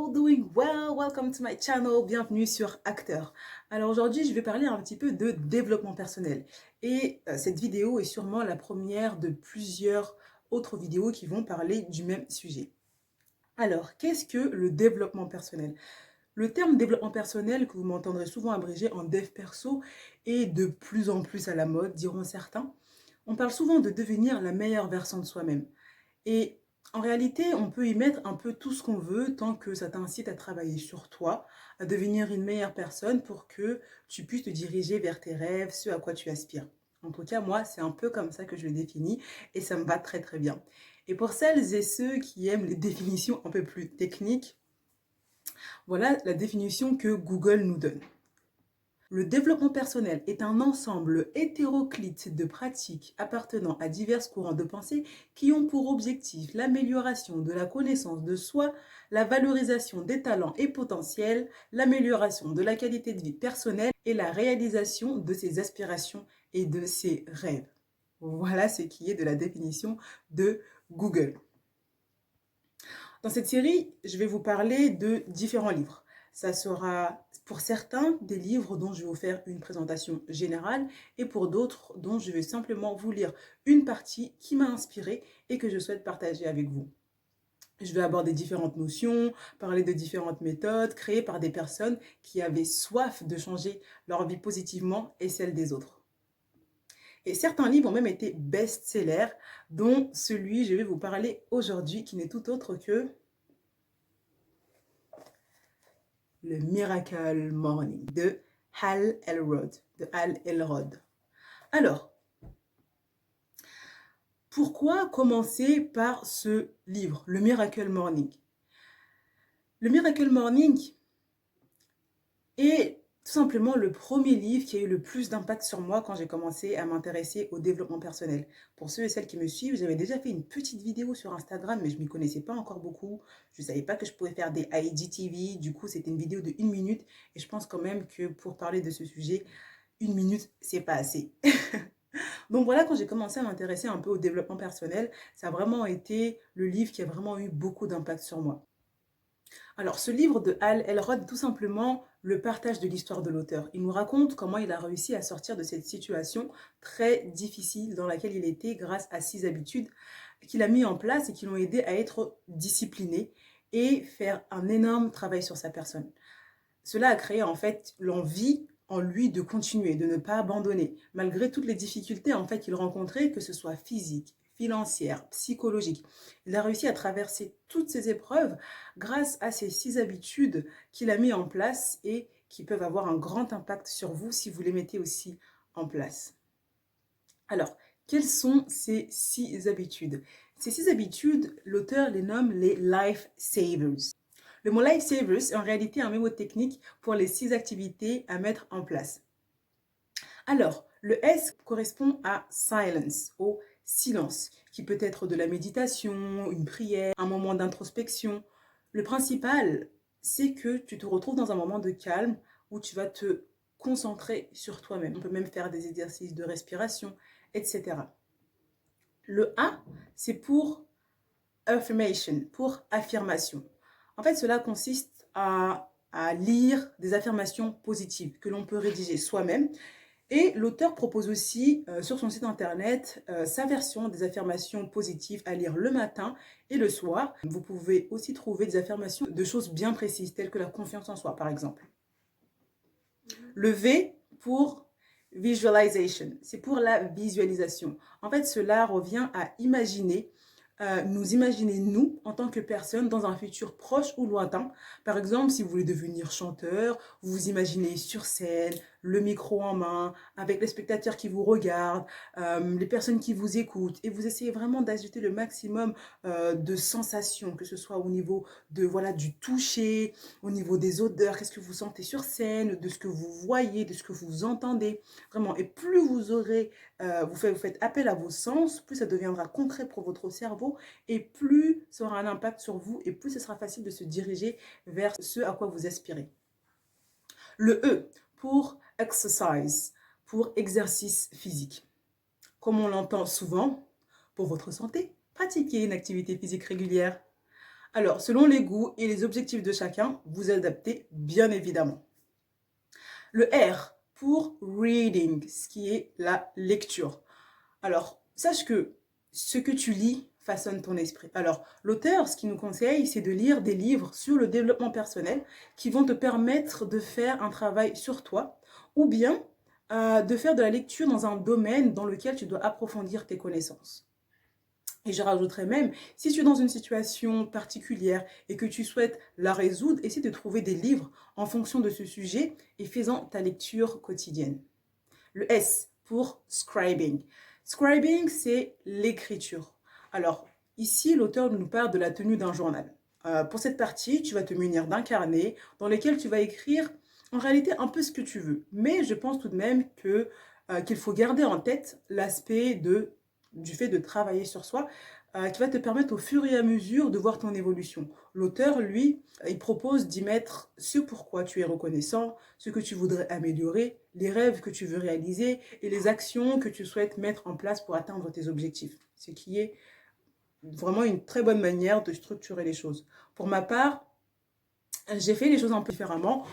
all doing well? Welcome to my channel. Bienvenue sur Acteur. Alors aujourd'hui, je vais parler un petit peu de développement personnel. Et cette vidéo est sûrement la première de plusieurs autres vidéos qui vont parler du même sujet. Alors, qu'est-ce que le développement personnel? Le terme développement personnel, que vous m'entendrez souvent abrégé en dev perso, est de plus en plus à la mode, diront certains. On parle souvent de devenir la meilleure version de soi-même. Et en réalité, on peut y mettre un peu tout ce qu'on veut tant que ça t'incite à travailler sur toi, à devenir une meilleure personne pour que tu puisses te diriger vers tes rêves, ce à quoi tu aspires. En tout cas, moi, c'est un peu comme ça que je le définis et ça me va très très bien. Et pour celles et ceux qui aiment les définitions un peu plus techniques, voilà la définition que Google nous donne. Le développement personnel est un ensemble hétéroclite de pratiques appartenant à divers courants de pensée qui ont pour objectif l'amélioration de la connaissance de soi, la valorisation des talents et potentiels, l'amélioration de la qualité de vie personnelle et la réalisation de ses aspirations et de ses rêves. Voilà ce qui est de la définition de Google. Dans cette série, je vais vous parler de différents livres. Ça sera pour certains des livres dont je vais vous faire une présentation générale et pour d'autres dont je vais simplement vous lire une partie qui m'a inspirée et que je souhaite partager avec vous. Je vais aborder différentes notions, parler de différentes méthodes créées par des personnes qui avaient soif de changer leur vie positivement et celle des autres. Et certains livres ont même été best-sellers, dont celui que je vais vous parler aujourd'hui qui n'est tout autre que le Miracle Morning de Hal Elrod. Alors, pourquoi commencer par ce livre, le Miracle Morning? Le Miracle Morning est tout simplement le premier livre qui a eu le plus d'impact sur moi quand j'ai commencé à m'intéresser au développement personnel. Pour ceux et celles qui me suivent, j'avais déjà fait une petite vidéo sur Instagram, mais je ne m'y connaissais pas encore beaucoup. Je ne savais pas que je pouvais faire des IGTV. Du coup, c'était une vidéo de 1 minute. Et je pense quand même que pour parler de ce sujet, 1 minute, c'est pas assez. Donc voilà, quand j'ai commencé à m'intéresser un peu au développement personnel, ça a vraiment été le livre qui a vraiment eu beaucoup d'impact sur moi. Alors, ce livre de Hal Elrod est tout simplement le partage de l'histoire de l'auteur. Il nous raconte comment il a réussi à sortir de cette situation très difficile dans laquelle il était grâce à 6 habitudes qu'il a mis en place et qui l'ont aidé à être discipliné et faire un énorme travail sur sa personne. Cela a créé en fait l'envie en lui de continuer, de ne pas abandonner, malgré toutes les difficultés en fait qu'il rencontrait, que ce soit physique, financière, psychologique. Il a réussi à traverser toutes ces épreuves grâce à ces 6 habitudes qu'il a mis en place et qui peuvent avoir un grand impact sur vous si vous les mettez aussi en place. Alors, quelles sont ces 6 habitudes? Ces 6 habitudes, l'auteur les nomme les life savers. Le mot Lifesavers est en réalité un mémo technique pour les 6 activités à mettre en place. Alors, le S correspond à silence, au silence, qui peut être de la méditation, une prière, un moment d'introspection. Le principal, c'est que tu te retrouves dans un moment de calme où tu vas te concentrer sur toi-même. On peut même faire des exercices de respiration, etc. Le A, c'est pour affirmation, pour affirmation. En fait, cela consiste à lire des affirmations positives que l'on peut rédiger soi-même. Et l'auteur propose aussi sur son site internet sa version des affirmations positives à lire le matin et le soir. Vous pouvez aussi trouver des affirmations de choses bien précises, telles que la confiance en soi, par exemple. Le V pour visualization, c'est pour la visualisation. En fait, cela revient à imaginer nous imaginer nous en tant que personne dans un futur proche ou lointain. Par exemple, si vous voulez devenir chanteur, vous vous imaginez sur scène, le micro en main, avec les spectateurs qui vous regardent, les personnes qui vous écoutent, et vous essayez vraiment d'ajouter le maximum de sensations, que ce soit au niveau de voilà du toucher, au niveau des odeurs, qu'est-ce que vous sentez sur scène, de ce que vous voyez, de ce que vous entendez, vraiment. Et plus vous aurez, vous faites appel à vos sens, plus ça deviendra concret pour votre cerveau et plus ça aura un impact sur vous et plus ce sera facile de se diriger vers ce à quoi vous aspirez. Le E pour exercise, pour exercice physique. Comme on l'entend souvent, pour votre santé, pratiquez une activité physique régulière. Alors, selon les goûts et les objectifs de chacun, vous adaptez bien évidemment. Le R pour reading, ce qui est la lecture. Alors, sache que ce que tu lis façonne ton esprit. Alors, l'auteur, ce qu'il nous conseille, c'est de lire des livres sur le développement personnel qui vont te permettre de faire un travail sur toi ou bien de faire de la lecture dans un domaine dans lequel tu dois approfondir tes connaissances. Et je rajouterais même, si tu es dans une situation particulière et que tu souhaites la résoudre, essaie de trouver des livres en fonction de ce sujet et fais-en ta lecture quotidienne. Le S pour scribing. Scribing, c'est l'écriture. Alors, ici, l'auteur nous parle de la tenue d'un journal. Pour cette partie, tu vas te munir d'un carnet dans lequel tu vas écrire en réalité un peu ce que tu veux. Mais je pense tout de même qu'il faut garder en tête l'aspect du fait de travailler sur soi, qui va te permettre au fur et à mesure de voir ton évolution. L'auteur, lui, il propose d'y mettre ce pourquoi tu es reconnaissant, ce que tu voudrais améliorer, les rêves que tu veux réaliser et les actions que tu souhaites mettre en place pour atteindre tes objectifs. Ce qui est vraiment une très bonne manière de structurer les choses. Pour ma part, j'ai fait les choses un peu différemment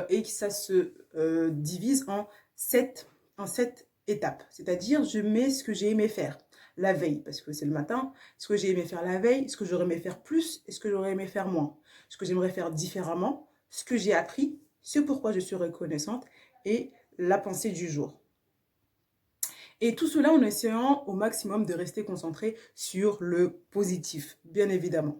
et ça se divise en sept étapes. C'est-à-dire, je mets ce que j'ai aimé faire la veille, parce que c'est le matin, ce que j'ai aimé faire la veille, ce que j'aurais aimé faire plus et ce que j'aurais aimé faire moins, ce que j'aimerais faire différemment, ce que j'ai appris, ce pourquoi je suis reconnaissante et la pensée du jour. Et tout cela en essayant au maximum de rester concentré sur le positif, bien évidemment.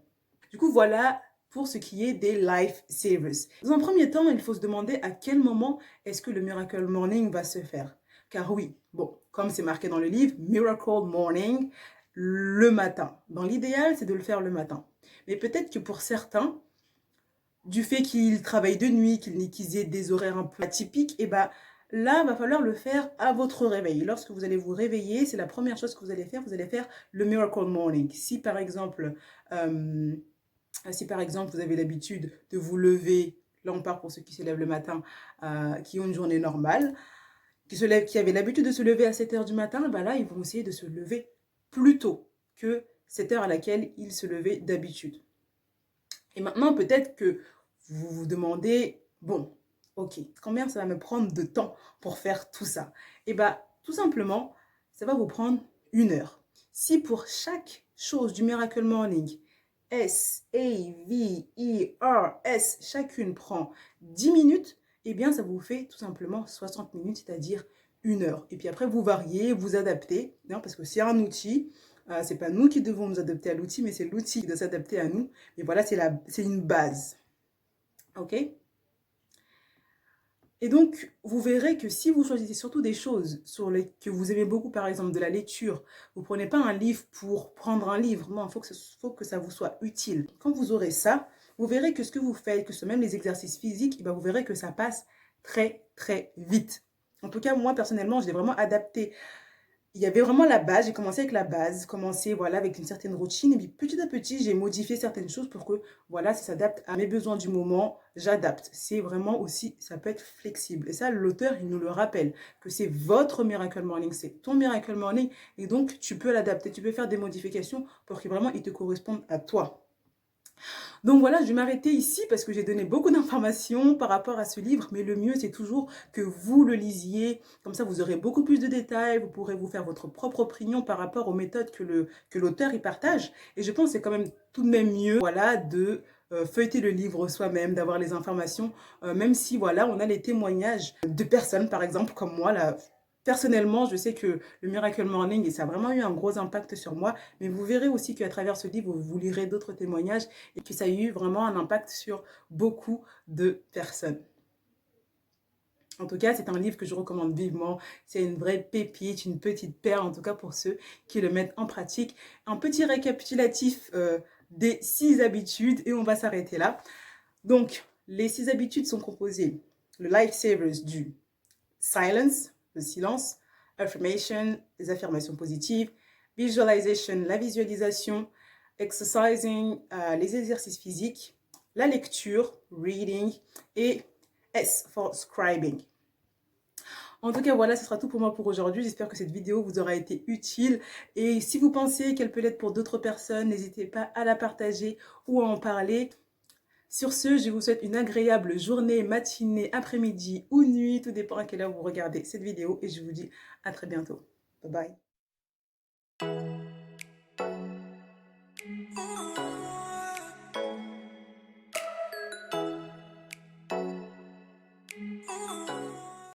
Du coup, voilà pour ce qui est des life savers. Dans un premier temps, il faut se demander à quel moment est-ce que le Miracle Morning va se faire. Car oui, bon, comme c'est marqué dans le livre, Miracle Morning, le matin. Dans l'idéal, c'est de le faire le matin. Mais peut-être que pour certains, du fait qu'ils travaillent de nuit, qu'ils aient des horaires un peu atypiques, et ben là, il va falloir le faire à votre réveil. Lorsque vous allez vous réveiller, c'est la première chose que vous allez faire le Miracle Morning. Si par exemple vous avez l'habitude de vous lever, là on part pour ceux qui se lèvent le matin, qui ont une journée normale, qui avaient l'habitude de se lever à 7 heures du matin, bah là ils vont essayer de se lever plus tôt que cette heure à laquelle ils se levaient d'habitude. Et maintenant peut-être que vous vous demandez, bon, ok, combien ça va me prendre de temps pour faire tout ça? Et bah tout simplement, ça va vous prendre 1 heure. Si pour chaque chose du Miracle Morning, S, chacune prend 10 minutes, eh bien ça vous fait tout simplement 60 minutes, c'est-à-dire 1 heure. Et puis après, vous variez, vous adaptez, hein, parce que c'est un outil, c'est pas nous qui devons nous adapter à l'outil, mais c'est l'outil qui doit s'adapter à nous. Mais voilà, c'est une base. Ok? Et donc, vous verrez que si vous choisissez surtout des choses que vous aimez beaucoup, par exemple de la lecture, vous ne prenez pas un livre pour prendre un livre. Non, il faut que ça vous soit utile. Quand vous aurez ça, vous verrez que ce que vous faites, que ce même les exercices physiques, vous verrez que ça passe très, très vite. En tout cas, moi, personnellement, je l'ai vraiment adapté. Il y avait vraiment la base, j'ai commencé avec la base, commencé voilà, avec une certaine routine, et puis petit à petit, j'ai modifié certaines choses pour que voilà, ça s'adapte à mes besoins du moment, j'adapte. C'est vraiment aussi, ça peut être flexible. Et ça, l'auteur, il nous le rappelle, que c'est votre Miracle Morning, c'est ton Miracle Morning, et donc tu peux l'adapter, tu peux faire des modifications pour que vraiment il te corresponde à toi. Donc voilà, je vais m'arrêter ici parce que j'ai donné beaucoup d'informations par rapport à ce livre, mais le mieux c'est toujours que vous le lisiez, comme ça vous aurez beaucoup plus de détails, vous pourrez vous faire votre propre opinion par rapport aux méthodes que l'auteur y partage. Et je pense que c'est quand même tout de même mieux voilà, de feuilleter le livre soi-même, d'avoir les informations, même si voilà, on a les témoignages de personnes, par exemple, comme moi, là. Personnellement, je sais que le Miracle Morning, et ça a vraiment eu un gros impact sur moi, mais vous verrez aussi qu'à travers ce livre, vous lirez d'autres témoignages et que ça a eu vraiment un impact sur beaucoup de personnes. En tout cas, c'est un livre que je recommande vivement. C'est une vraie pépite, une petite perle, en tout cas pour ceux qui le mettent en pratique. Un petit récapitulatif des 6 habitudes et on va s'arrêter là. Donc, les 6 habitudes sont composées, le Life Savers du silence, le silence, affirmation, les affirmations positives, visualization, la visualisation, exercising, les exercices physiques, la lecture, reading, et S for scribing. En tout cas, voilà, ce sera tout pour moi pour aujourd'hui. J'espère que cette vidéo vous aura été utile. Et si vous pensez qu'elle peut l'être pour d'autres personnes, n'hésitez pas à la partager ou à en parler. Sur ce, je vous souhaite une agréable journée, matinée, après-midi ou nuit. Tout dépend à quelle heure vous regardez cette vidéo. Et je vous dis à très bientôt. Bye bye.